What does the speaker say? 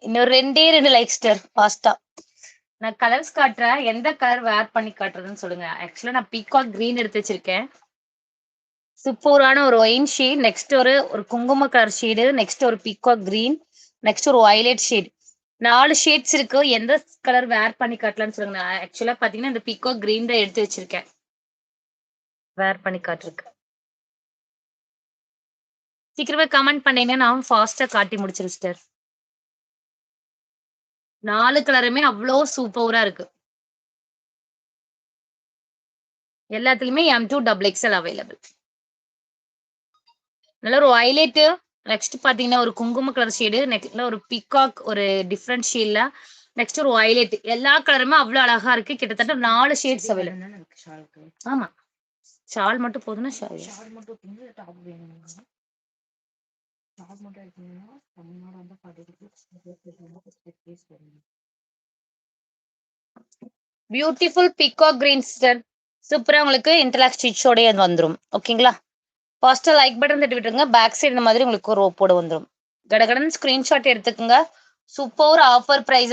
இன்னும் 2 like sister ஃபாஸ்டா. நான் கலர்ஸ் காட்டுறேன். எந்த கலர் வேர் பண்ணி காட்டுறதுன்னு சொல்லுங்க. ஆக்சுவலா நான் பீகாக் கிரீன் எடுத்து வச்சிருக்கேன். சூப்பரான ஒரு ஒயின் ஷேட், நெக்ஸ்ட் ஒரு குங்கும கலர் ஷேடு, நெக்ஸ்ட் ஒரு பீகாக் கிரீன், நெக்ஸ்ட் ஒரு வயலட் ஷேட். 4 ஷேட்ஸ் இருக்கு. எந்த கலர் வேர் பண்ணி காட்டலாம்னு சொல்லுங்க. நான் ஆக்சுவலா பாத்தீங்கன்னா இந்த பீகாக் கிரீன் தான் எடுத்து வச்சிருக்கேன். வேர் பண்ணி காட்டுறதுக்கு. சீக்கிரமே கமெண்ட் பண்ணீங்கன்னா நான் ஃபாஸ்டா காட்டி முடிச்சிருவேன் சிஸ்டர். 4 கலருமே அவ்வளோ சூப்பரா இருக்கு. எல்லாத்துலயுமே M2 XXL அவைலபிள். நல்ல ஒரு வயலட், நெக்ஸ்ட் பாத்தீங்கன்னா ஒரு குங்கும கலர் ஷேடு, நெக்ஸ்ட் ஒரு பீகாக் ஒரு டிஃப்ரெண்ட் ஷேட்ல, நெக்ஸ்ட் ஒரு வயலட். எல்லா கலருமே அவ்வளவு அழகா இருக்கு. கிட்டத்தட்ட 4 ஷேட்ஸ் அவைலபிள். ஆமா, ஷால் மட்டும் போதுன்னா ஷால் மட்டும் டாப் வேணும். Beautiful peacock green sister. சூப்பரா உங்களுக்கு இன்டர்லாக் ஸ்டிச்சோடய வந்துரும். ஓகேங்களா? ஃபர்ஸ்ட் லைக் பட்டன் தட்டி விட்டுருங்க. பேக் சைடு இந்த மாதிரி உங்களுக்கு ரோப்போட வந்துரும். கடகடன் ஸ்கிரீன்ஷாட் எடுத்துக்கோங்க. Super offer price